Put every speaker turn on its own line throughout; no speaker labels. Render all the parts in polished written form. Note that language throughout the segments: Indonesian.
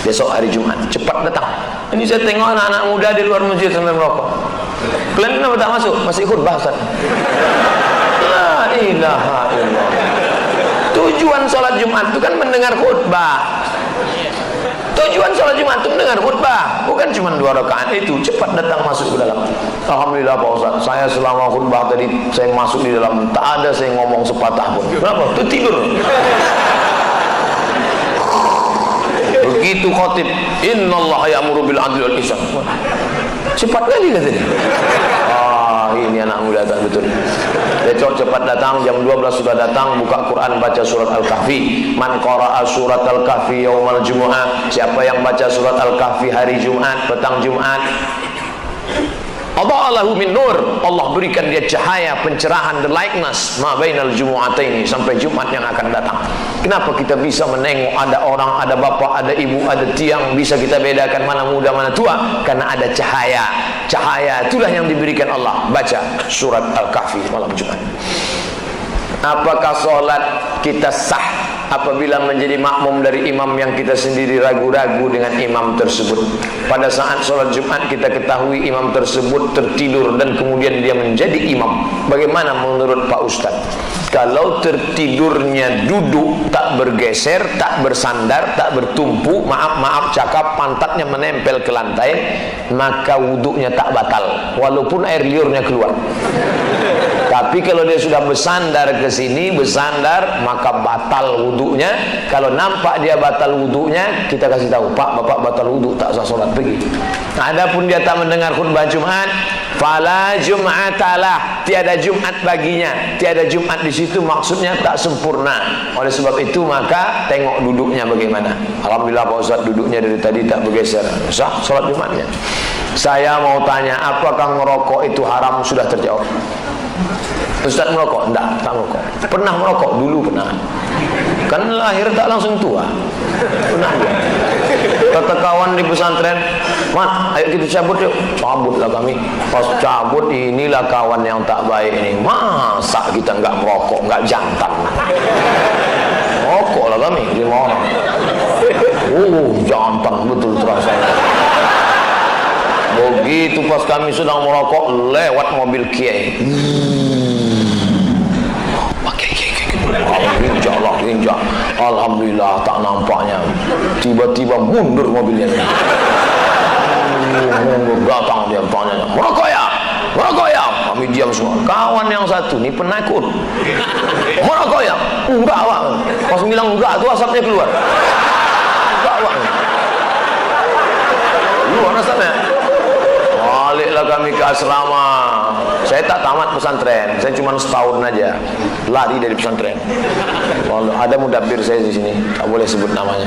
besok hari Jumat, cepat datang. Ini saya tengok anak-anak muda di luar masjid sampai merokok. Kalian kenapa tak masuk? Masih khutbah Ustaz. La ilaha illallah. Tujuan sholat Jumat itu kan mendengar khutbah. Tujuan sholat Jumat itu mendengar khutbah, bukan cuma 2 rakaat itu. Cepat datang masuk ke dalam. Alhamdulillah Pak Ustaz, saya selama khutbah tadi saya masuk di dalam, tak ada saya ngomong sepatah pun. Kenapa? Itu tidur. Begitu khotib, innallaha ya'muru bil adli wal ihsan. Cepat kali katanya. Ini anak muda tak betul. Besok cepat datang, jam 12 sudah datang, buka Quran, baca surat Al-Kahfi. Man qara'a surat Al-Kahfi yaumal Jumu'ah, siapa yang baca surat Al-Kahfi hari Jumat, petang Jumat, Allahu min nur, Allah berikan dia cahaya, pencerahan, the likeness ma bainal jumu'ataini, sampai Jumat yang akan datang. Kenapa kita bisa menengok ada orang, ada bapak, ada ibu, ada tiang, bisa kita bedakan mana muda mana tua? Karena ada cahaya. Cahaya itulah yang diberikan Allah. Baca surat Al-Kahfi malam Jumat. Apakah sholat kita sah apabila menjadi makmum dari imam yang kita sendiri ragu-ragu dengan imam tersebut? Pada saat sholat Jumat kita ketahui imam tersebut tertidur dan kemudian dia menjadi imam. Bagaimana menurut Pak Ustadz? Kalau tertidurnya duduk, tak bergeser, tak bersandar, tak bertumpu, maaf cakap, pantatnya menempel ke lantai, maka wuduknya tak batal walaupun air liurnya keluar. Tapi kalau dia sudah bersandar ke sini, bersandar, maka batal wuduknya. Kalau nampak dia batal wuduknya, kita kasih tahu, Pak, Bapak batal wuduk, tak sah sholat, pergi. Nah, adapun dia tak mendengar khutbah Jumat, fala Jum'atalah, tiada Jumat baginya. Tiada Jumat di situ maksudnya tak sempurna. Oleh sebab itu maka tengok duduknya bagaimana. Alhamdulillah Pak Ustaz duduknya dari tadi tak bergeser, sah sholat Jumatnya. Saya mau tanya, apakah merokok itu haram? Sudah terjawab. Ustaz merokok? Enggak, tak merokok. Pernah merokok? Dulu pernah. Kan lahir tak langsung tua. Pernah dia. Kata kawan di pesantren, Mat, ayo kita cabut yuk. Cabutlah kami. Pas cabut, inilah kawan yang tak baik ini. Masa kita enggak merokok, enggak jantan. Merokok lah kami, 5 orang. Jantan betul terasa. Begitu pas kami sedang merokok, lewat mobil kiai. Injak. Alhamdulillah tak nampaknya. Tiba-tiba mundur mobilnya. Mundur, datang dia tanya, merokok ya? Merokok ya? Kami diam semua. Kawan yang satu ni penakut. Merokok ya? Enggak Bang. Pas bilang enggak tu asapnya keluar. Enggak Bang. Luar asapnya. Baliklah kami ke asrama. Saya tak tamat pesantren, saya cuma setahun aja lari dari pesantren. Lalu ada mudabbir saya di sini, tak boleh sebut namanya.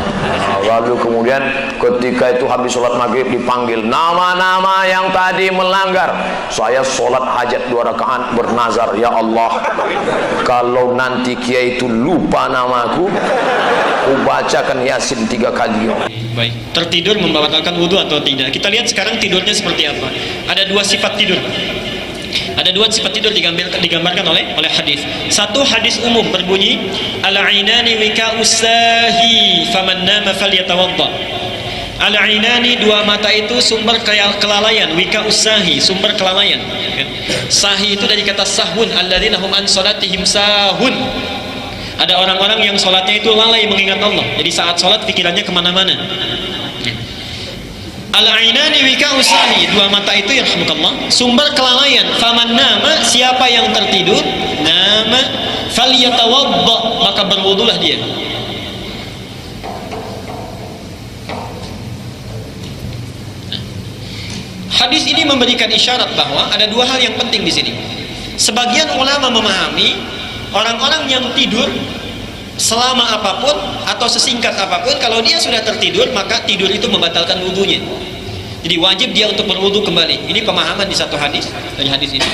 Lalu kemudian ketika itu habis sholat maghrib dipanggil nama-nama yang tadi melanggar. Saya sholat hajat 2 rakaat bernazar, ya Allah, kalau nanti kiai itu lupa namaku, aku bacakan Yasin 3 kali.
Baik, tertidur membatalkan wudhu atau tidak? Kita lihat sekarang tidurnya seperti apa. Ada 2 sifat tidur. Ada 2 sifat tidur digambarkan oleh hadis. Satu hadis umum berbunyi, al-ainani wika usahi faman nama falyatawadda. Al-ainani, 2 mata itu sumber kelalaian, wika usahi, sumber kelalaian. Sahi itu dari kata sahun, alladzina hum an salatihim sahun. Ada orang-orang yang sholatnya itu lalai mengingat Allah. Jadi saat sholat pikirannya kemana-mana. Al-ainani wika usahi, 2 mata itu yarhamukallah sumber kelalaian. Faman nama, siapa yang tertidur, nama falyatawadda, maka berwudulah dia. Hadis ini memberikan isyarat bahwa ada 2 hal yang penting di sini. Sebagian ulama memahami orang-orang yang tidur selama apapun atau sesingkat apapun, kalau dia sudah tertidur maka tidur itu membatalkan wudunya. Jadi wajib dia untuk berwudu kembali. Ini pemahaman di satu hadis, dari hadis ini.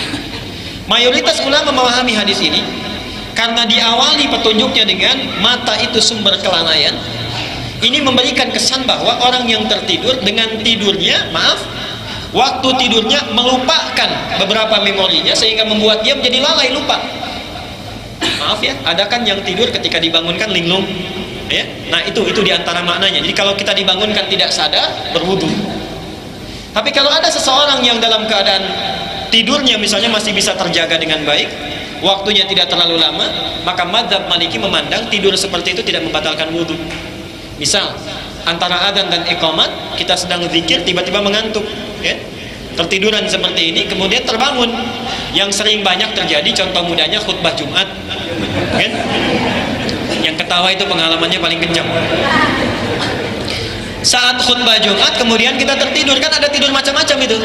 Mayoritas ulama memahami hadis ini karena diawali petunjuknya dengan mata itu sumber kelalaian. Ini memberikan kesan bahwa orang yang tertidur dengan tidurnya, waktu tidurnya melupakan beberapa memorinya sehingga membuat dia menjadi lalai, lupa. Maaf ya, ada kan yang tidur ketika dibangunkan linglung, Ya, nah itu diantara maknanya. Jadi kalau kita dibangunkan tidak sadar, berwudu. Tapi kalau ada seseorang yang dalam keadaan tidurnya misalnya masih bisa terjaga dengan baik, waktunya tidak terlalu lama, maka mazhab Maliki memandang tidur seperti itu tidak membatalkan wudu. Misal antara adzan dan iqamat kita sedang zikir tiba-tiba mengantuk, ya, tertiduran seperti ini kemudian terbangun, yang sering banyak terjadi contoh mudahnya khutbah Jumat, kan? Yang ketawa itu pengalamannya paling kencang. Saat khutbah Jumat kemudian kita tertidur, kan ada tidur macam-macam itu.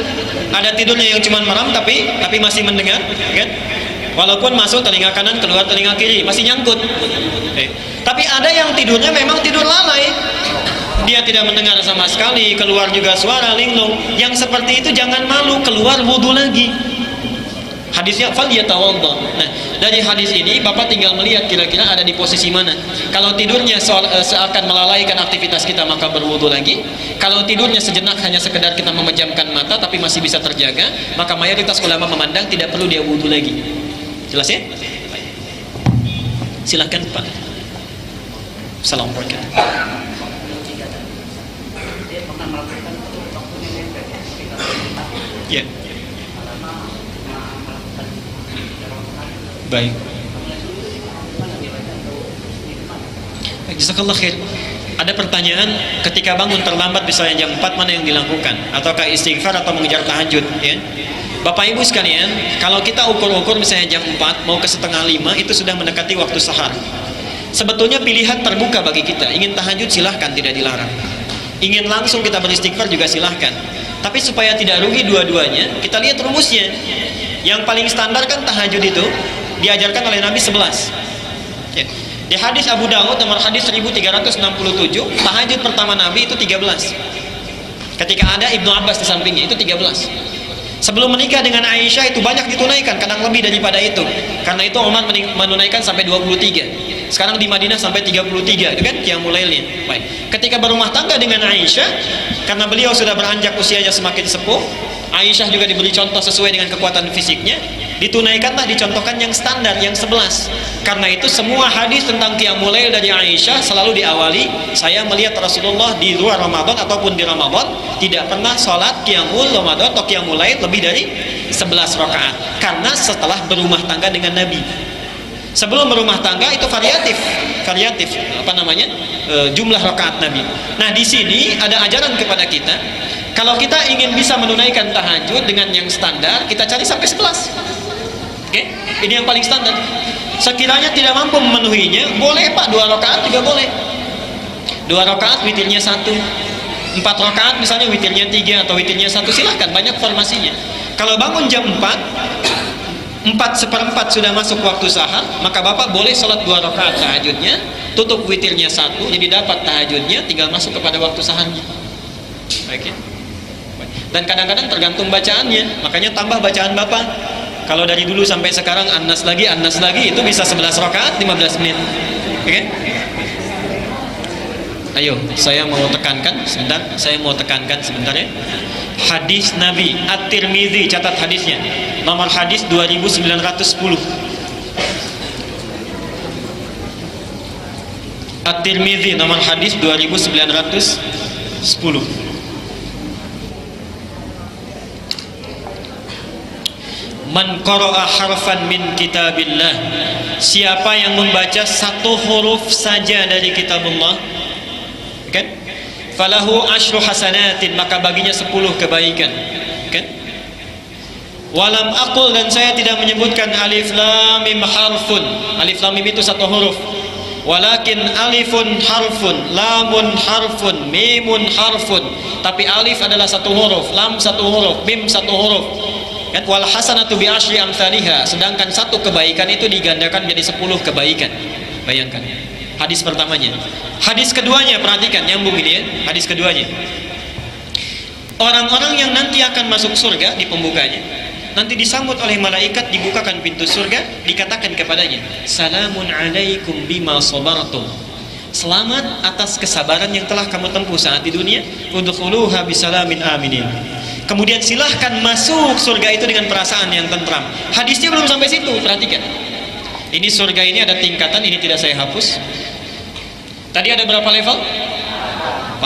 Ada tidurnya yang cuma merem tapi masih mendengar, kan? Walaupun masuk telinga kanan keluar telinga kiri masih nyangkut. Tapi ada yang tidurnya memang tidur lalai. Dia tidak mendengar sama sekali, keluar juga suara linglung. Yang seperti itu jangan malu, keluar wudu lagi. Hadisnya falyatawadda. Nah, dari hadis ini Bapak tinggal melihat kira-kira ada di posisi mana. Kalau tidurnya seakan melalaikan aktivitas kita maka berwudu lagi. Kalau tidurnya sejenak hanya sekedar kita memejamkan mata tapi masih bisa terjaga, maka mayoritas ulama memandang tidak perlu dia wudu lagi. Jelas ya? Silakan Pak. Assalamualaikum. Ya. Baik. Jazakallah khair. Ada pertanyaan, ketika bangun terlambat misalnya jam 4 mana yang dilakukan? Ataukah istighfar atau mengejar tahajud, ya? Bapak Ibu sekalian, kalau kita ukur-ukur misalnya jam 4 mau ke setengah 5 itu sudah mendekati waktu sahar. Sebetulnya pilihan terbuka bagi kita. Ingin tahajud silahkan, tidak dilarang. Ingin langsung kita beristighfar juga silahkan. Tapi supaya tidak rugi dua-duanya, kita lihat rumusnya. Yang paling standar kan tahajud itu diajarkan oleh Nabi 11. Ya. Di hadis Abu Dawud nomor hadis 1367, tahajud pertama Nabi itu 13. Ketika ada Ibnu Abbas di sampingnya itu 13. Sebelum menikah dengan Aisyah itu banyak ditunaikan, kadang lebih daripada itu. Karena itu Umar menunaikan sampai 23. Sekarang di Madinah sampai 33, itu kan qiyamul lailnya. Baik. Ketika berumah tangga dengan Aisyah, karena beliau sudah beranjak usianya semakin sepuh, Aisyah juga diberi contoh sesuai dengan kekuatan fisiknya, ditunaikanlah, dicontohkan yang standar, yang 11. Karena itu semua hadis tentang qiyamul lail dari Aisyah selalu diawali, saya melihat Rasulullah di luar Ramadan ataupun di Ramadan tidak pernah sholat qiyamul Ramadan atau qiyamul lail lebih dari 11 rakaat. Karena setelah berumah tangga dengan Nabi. Sebelum berumah tangga itu variatif, apa namanya? Jumlah rakaat Nabi. Nah, di sini ada ajaran kepada kita, kalau kita ingin bisa menunaikan tahajud dengan yang standar, kita cari sampai 11. Oke? Ini yang paling standar. Sekiranya tidak mampu memenuhinya, boleh Pak 2 rakaat juga boleh. 2 rakaat witirnya 1. 4 rakaat misalnya witirnya 3 atau witirnya 1, silahkan, banyak formasinya. Kalau bangun jam 4:4 sudah masuk waktu sahar, maka Bapak boleh sholat 2 rakaat tahajudnya, tutup witirnya 1, jadi dapat tahajudnya, tinggal masuk kepada waktu saharnya. Baik ya? Dan kadang-kadang tergantung bacaannya, makanya tambah bacaan Bapak. Kalau dari dulu sampai sekarang An-Nas lagi itu bisa 11 rakaat 15 menit. Oke? Ayo, saya mau tekankan sebentar ya. Hadis Nabi At-Tirmidzi, catat hadisnya. Nomor hadis 2910. At-Tirmidzi nomor hadis 2910. Man qara'a harfan min kitabillah, siapa yang membaca satu huruf saja dari kitabullah, kan? Falahu asyru hasanatin, maka baginya 10 kebaikan, kan? Walam aqul, dan saya tidak menyebutkan alif lam mim harfun. Alif lam mim itu satu huruf. Walakin alifun harfun, lamun harfun, mimun harfun. Tapi alif adalah satu huruf, lam satu huruf, mim satu huruf. Kan wal hasanatu bi asyri amsalihha, sedangkan satu kebaikan itu digandakan menjadi 10 kebaikan. Bayangkan. Hadis pertamanya. Hadis keduanya, perhatikan, nyambung ini ya. Hadis keduanya. Orang-orang yang nanti akan masuk surga di pembukanya, nanti disambut oleh malaikat, dibukakan pintu surga, dikatakan kepadanya, salamun alaikum bima sabartum. Selamat atas kesabaran yang telah kamu tempuh saat di dunia. Udkhuluha bisalamin aminin. Kemudian silahkan masuk surga itu dengan perasaan yang tentram. Hadisnya belum sampai situ, perhatikan. Ini surga ini ada tingkatan, ini tidak saya hapus. Tadi ada berapa level? 4.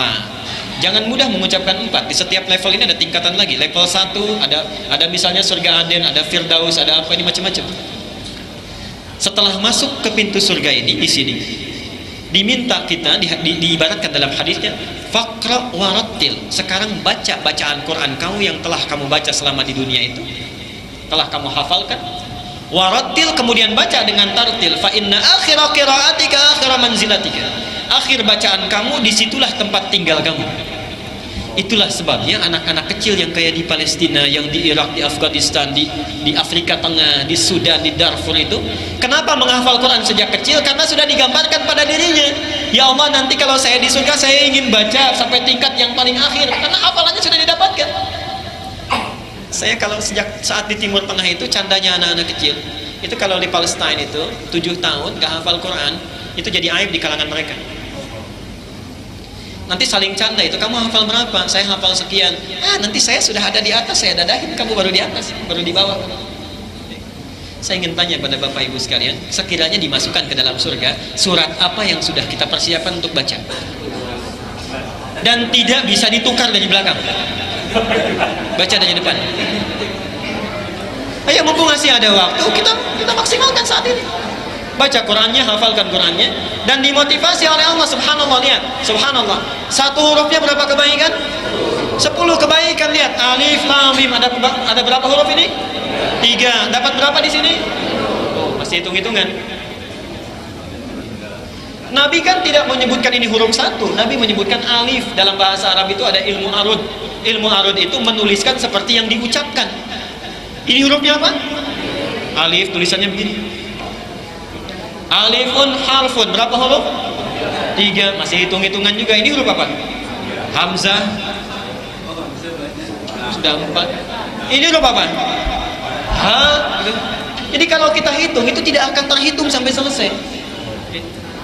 Jangan mudah mengucapkan 4. Di setiap level ini ada tingkatan lagi. Level 1 ada misalnya surga Aden, ada Firdaus, ada apa ini macam-macam. Setelah masuk ke pintu surga ini di sini diminta kita diibaratkan dalam hadisnya faqra warattil. Sekarang baca bacaan Quran kamu yang telah kamu baca selama di dunia itu. Telah kamu hafalkan. Warattil, kemudian baca dengan tartil. Fa inna akhira qiraatika akhira manzilatika. Akhir bacaan kamu disitulah tempat tinggal kamu. Itulah sebabnya anak-anak kecil yang kayak di Palestina, yang di Irak, di Afghanistan, di Afrika Tengah, di Sudan, di Darfur itu, kenapa menghafal Quran sejak kecil? Karena sudah digambarkan pada dirinya. Ya Allah, nanti kalau saya di surga saya ingin baca sampai tingkat yang paling akhir, karena hafalannya sudah didapatkan. Saya kalau sejak saat di Timur Tengah itu candanya anak-anak kecil itu kalau di Palestina itu 7 tahun gak hafal Quran, itu jadi aib di kalangan mereka. Nanti saling canda itu, kamu hafal berapa? Saya hafal sekian. Nanti saya sudah ada di atas, saya dadahin, kamu baru di atas, baru di bawah. Saya ingin tanya pada Bapak Ibu sekalian, sekiranya dimasukkan ke dalam surga, surat apa yang sudah kita persiapkan untuk baca? Dan tidak bisa ditukar dari belakang. Baca dari depan. Ayo, mumpung masih ada waktu, kita maksimalkan saat ini. Baca Qurannya, hafalkan Qurannya, dan dimotivasi oleh Allah. Subhanallah, lihat, subhanallah, satu hurufnya berapa kebaikan? 10 kebaikan. Lihat, alif lam mim, ada berapa huruf ini? 3. Dapat berapa di sini? Masih hitung-hitungan. Nabi kan tidak menyebutkan ini huruf 1. Nabi menyebutkan alif. Dalam bahasa Arab itu ada ilmu arud. Ilmu arud itu menuliskan seperti yang diucapkan. Ini hurufnya apa? Alif, tulisannya begini. Alifun harfun, berapa huruf? 3. Masih hitung-hitungan juga. Ini huruf apa? Hamzah. Sudah 4. Ini huruf apa? Ha. Jadi kalau kita hitung itu tidak akan terhitung sampai selesai.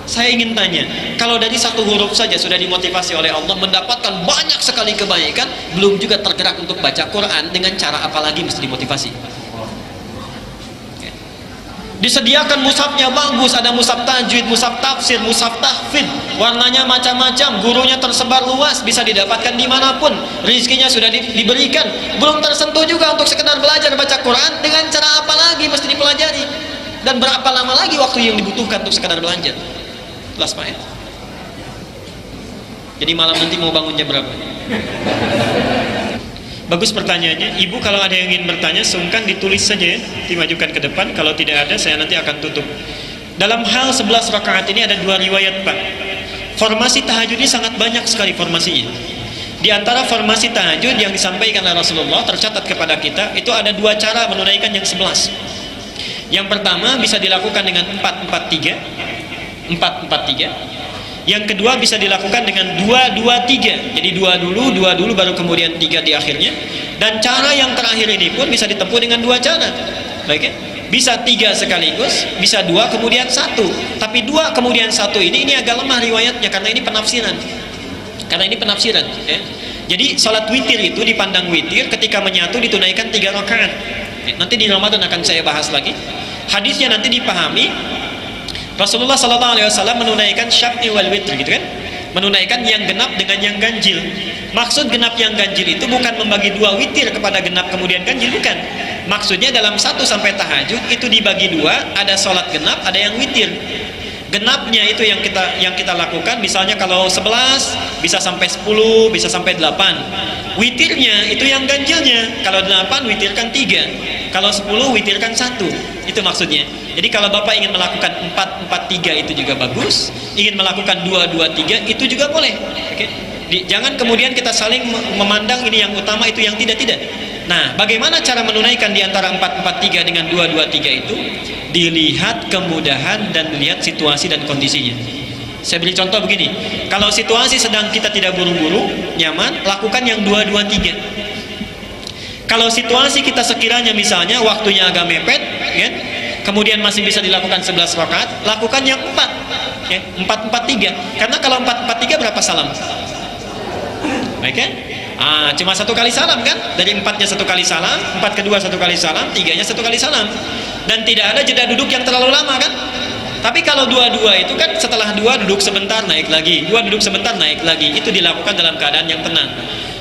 Saya ingin tanya, kalau dari satu huruf saja sudah dimotivasi oleh Allah mendapatkan banyak sekali kebaikan, belum juga tergerak untuk baca Quran, dengan cara apa lagi mesti dimotivasi? Disediakan mushafnya bagus, ada mushaf tajwid, mushaf tafsir, mushaf tahfidz, warnanya macam-macam, gurunya tersebar luas, bisa didapatkan dimanapun, rizkinya sudah diberikan, belum tersentuh juga untuk sekedar belajar baca Quran, dengan cara apa lagi mesti dipelajari, dan berapa lama lagi waktu yang dibutuhkan untuk sekedar belajar? Kelas Pak ya? Jadi malam nanti mau bangun jam berapa? Bagus pertanyaannya. Ibu kalau ada yang ingin bertanya, sungkan ditulis saja ya, dimajukan ke depan. Kalau tidak ada, saya nanti akan tutup. Dalam hal 11 rakaat ini ada 2 riwayat Pak. Formasi tahajud ini sangat banyak sekali formasinya. Di antara formasi tahajud yang disampaikan oleh Rasulullah, tercatat kepada kita, itu ada 2 cara menunaikan yang 11. Yang pertama bisa dilakukan dengan 4-4-3. Yang kedua bisa dilakukan dengan 2-2-3. Jadi 2 dulu baru kemudian 3 di akhirnya. Dan cara yang terakhir ini pun bisa ditempuh dengan 2 cara. Baik ya? Bisa 3 sekaligus, bisa 2 kemudian 1. Tapi 2 kemudian 1 ini agak lemah riwayatnya, karena ini penafsiran. Ya. Jadi salat witir itu dipandang witir ketika menyatu ditunaikan 3 rakaat. Nanti di Ramadan akan saya bahas lagi. Hadisnya nanti dipahami. Rasulullah SAW menunaikan syaf'i wal witr, gitu kan? Menunaikan yang genap dengan yang ganjil. Maksud genap yang ganjil itu bukan membagi 2 witir kepada genap kemudian ganjil, bukan. Maksudnya dalam 1 sampai tahajud itu dibagi 2, ada sholat genap, ada yang witir. Genapnya itu yang kita lakukan, misalnya kalau 11 bisa sampai 10, bisa sampai 8. Witirnya itu yang ganjilnya, kalau 8 witirkan 3, kalau 10 witirkan 1. Itu maksudnya. Jadi kalau Bapak ingin melakukan 4-4-3 itu juga bagus, ingin melakukan 2-2-3 itu juga boleh. Oke? Jangan kemudian kita saling memandang ini yang utama, itu yang tidak. Nah, bagaimana cara menunaikan di antara 4-4-3 dengan 2-2-3 itu? Dilihat kemudahan dan dilihat situasi dan kondisinya. Saya beri contoh begini, kalau situasi sedang kita tidak buru-buru, nyaman, lakukan yang 2-2-3. Kalau situasi kita sekiranya misalnya waktunya agak mepet, ya, kemudian masih bisa dilakukan 11 rakaat, lakukan yang 4, ya, 4-4-3. Karena kalau 4-4-3 berapa salam? Baik ya? Cuma 1 kali salam kan? Dari 4-nya 1 kali salam, 4 kedua 1 kali salam, 3-nya 1 kali salam. Dan tidak ada jeda duduk yang terlalu lama kan? Tapi kalau dua-dua itu kan setelah dua duduk sebentar naik lagi, dua duduk sebentar naik lagi, itu dilakukan dalam keadaan yang tenang.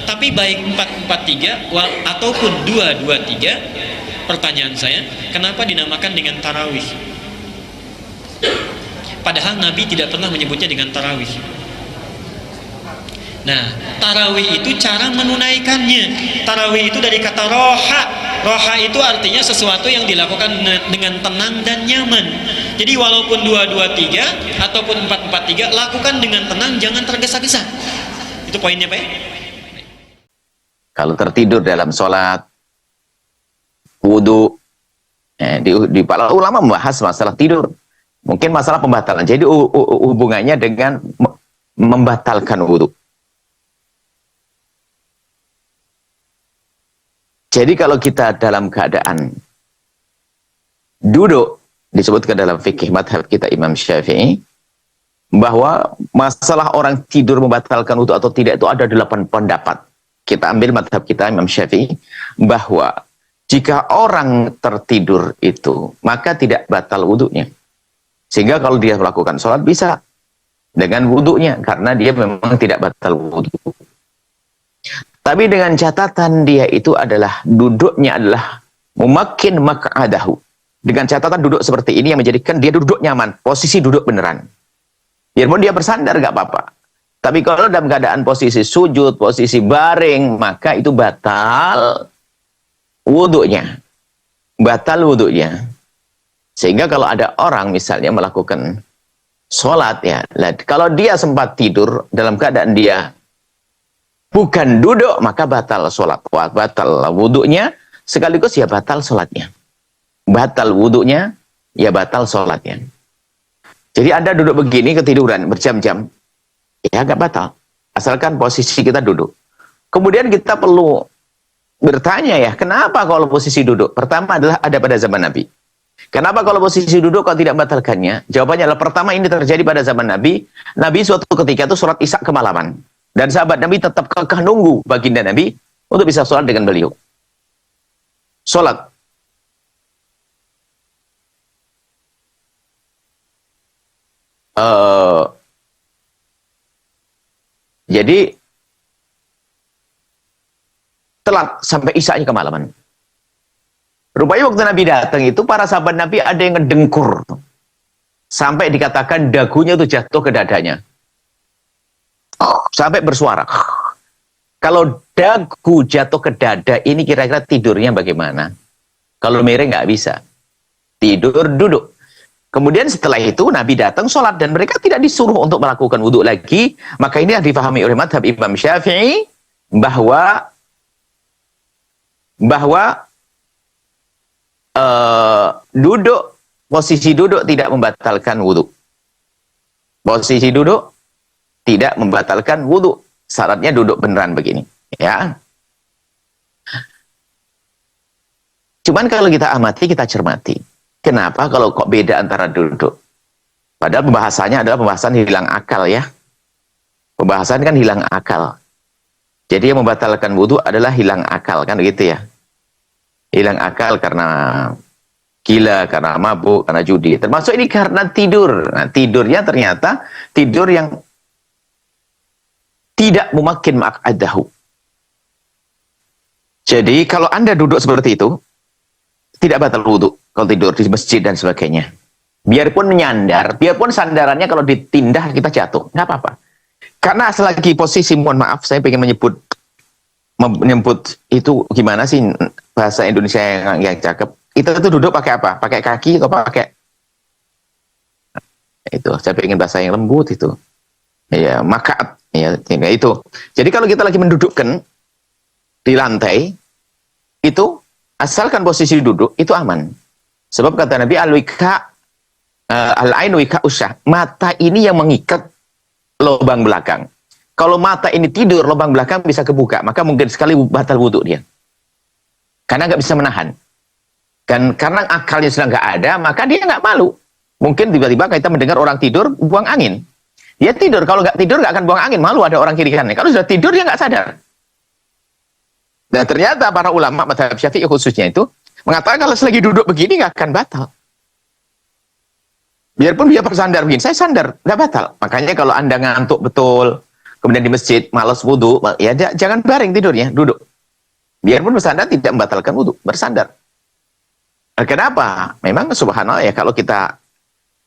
Tapi baik 4-4-3 ataupun 2-2-3, pertanyaan saya, kenapa dinamakan dengan tarawih? Padahal Nabi tidak pernah menyebutnya dengan tarawih. Nah, tarawih itu cara menunaikannya. Tarawih itu dari kata roha. Roha itu artinya sesuatu yang dilakukan dengan tenang dan nyaman. Jadi walaupun 2-2-3 ataupun 4-4-3, lakukan dengan tenang, jangan tergesa-gesa. Itu poinnya, Pak.
Kalau tertidur dalam sholat, wudhu, di para ulama membahas masalah tidur. Mungkin masalah pembatalan. Jadi hubungannya dengan membatalkan wudhu. Jadi kalau kita dalam keadaan duduk, disebutkan dalam fikih madhab kita Imam Syafi'i, bahwa masalah orang tidur membatalkan wudhu atau tidak itu ada 8 pendapat. Kita ambil madhab kita Imam Syafi'i, bahwa jika orang tertidur itu, maka tidak batal wudhunya. Sehingga kalau dia melakukan sholat bisa dengan wudhunya, karena dia memang tidak batal wudhu. Tapi dengan catatan dia itu adalah duduknya adalah mumakkin maq'adahu. Dengan catatan duduk seperti ini yang menjadikan dia duduk nyaman, posisi duduk beneran. Biarpun dia bersandar gak apa-apa. Tapi kalau dalam keadaan posisi sujud, posisi baring, maka itu batal wudhunya. Batal wudhunya. Sehingga kalau ada orang misalnya melakukan sholat, ya, kalau dia sempat tidur dalam keadaan dia bukan duduk, maka batal sholat, batal wudhunya, sekaligus ya batal sholatnya. Batal wudhunya, ya batal sholatnya. Jadi Anda duduk begini, ketiduran berjam-jam, ya nggak batal. Asalkan posisi kita duduk. Kemudian kita perlu bertanya ya, kenapa kalau posisi duduk? Pertama adalah ada pada zaman Nabi. Kenapa kalau posisi duduk kalau tidak batalkannya? Jawabannya adalah pertama ini terjadi pada zaman Nabi. Nabi suatu ketika itu sholat isya kemalaman. Dan sahabat Nabi tetap kekeh nunggu baginda Nabi untuk bisa sholat dengan beliau. Sholat. Jadi telat sampai isyanya kemalaman. Rupanya waktu Nabi datang itu para sahabat Nabi ada yang ngedengkur. Sampai dikatakan dagunya itu jatuh ke dadanya. Sampai bersuara. Kalau dagu jatuh ke dada, ini kira-kira tidurnya bagaimana? Kalau miring nggak bisa. Tidur, duduk. Kemudian setelah itu Nabi datang sholat dan mereka tidak disuruh untuk melakukan wudhu lagi. Maka ini difahami oleh madhab Imam Syafi'i bahwa duduk, posisi duduk tidak membatalkan wudhu. Posisi duduk tidak membatalkan wudhu. Syaratnya duduk beneran begini. Ya. Cuman kalau kita amati, kita cermati. Kenapa kalau kok beda antara duduk? Padahal pembahasannya adalah pembahasan hilang akal ya. Pembahasan kan hilang akal. Jadi yang membatalkan wudhu adalah hilang akal. Kan begitu ya. Hilang akal karena gila, karena mabuk, karena judi. Termasuk ini karena tidur. Nah, tidurnya ternyata tidur yang tidak memakin maq'adahu. Jadi kalau Anda duduk seperti itu, tidak batal wudhu kalau tidur di masjid dan sebagainya. Biarpun menyandar, biarpun sandarannya kalau ditindah kita jatuh, nggak apa-apa. Karena selagi posisi, mohon maaf, saya ingin menyebut itu gimana sih bahasa Indonesia yang cakep. Itu duduk pakai apa? Pakai kaki atau pakai? Itu saya ingin bahasa yang lembut itu. Ya, maka ya itu. Jadi kalau kita lagi mendudukkan di lantai, itu asalkan posisi duduk itu aman. Sebab kata Nabi al-ain wika usah, mata ini yang mengikat lubang belakang. Kalau mata ini tidur, lubang belakang bisa kebuka, maka mungkin sekali batal wudhu dia. Karena nggak bisa menahan. Dan karena akalnya sudah nggak ada, maka dia nggak malu. Mungkin tiba-tiba kita mendengar orang tidur buang angin. Dia tidur, kalau nggak tidur nggak akan buang angin, malu ada orang kiri kanan. Kalau sudah tidur dia nggak sadar. Dan ternyata para ulama mazhab Syafi'i khususnya itu mengatakan kalau selagi duduk begini nggak akan batal. Biarpun dia bersandar begini, saya sandar, nggak batal. Makanya kalau Anda ngantuk betul, kemudian di masjid, malas wudhu, ya jangan baring tidurnya, duduk. Biarpun bersandar tidak membatalkan wudhu, bersandar. Kenapa? Memang subhanallah ya, kalau kita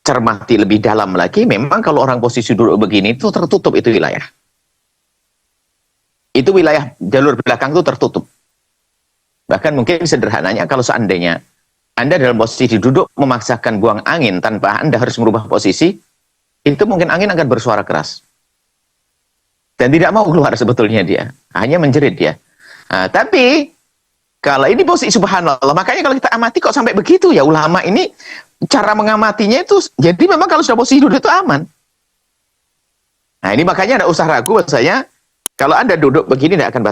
cermati lebih dalam lagi, memang kalau orang posisi duduk begini, itu tertutup itu wilayah. Itu wilayah jalur belakang itu tertutup. Bahkan mungkin sederhananya, kalau seandainya Anda dalam posisi duduk memaksakan buang angin tanpa Anda harus merubah posisi, itu mungkin angin akan bersuara keras. Dan tidak mau keluar sebetulnya dia. Hanya menjerit dia. Nah, tapi, kalau ini posisi subhanallah, makanya kalau kita amati kok sampai begitu ya, ulama ini cara mengamatinya itu, jadi memang kalau sudah posisi duduk itu aman. Nah ini makanya tidak usah ragu bahwasanya, kalau Anda duduk begini tidak akan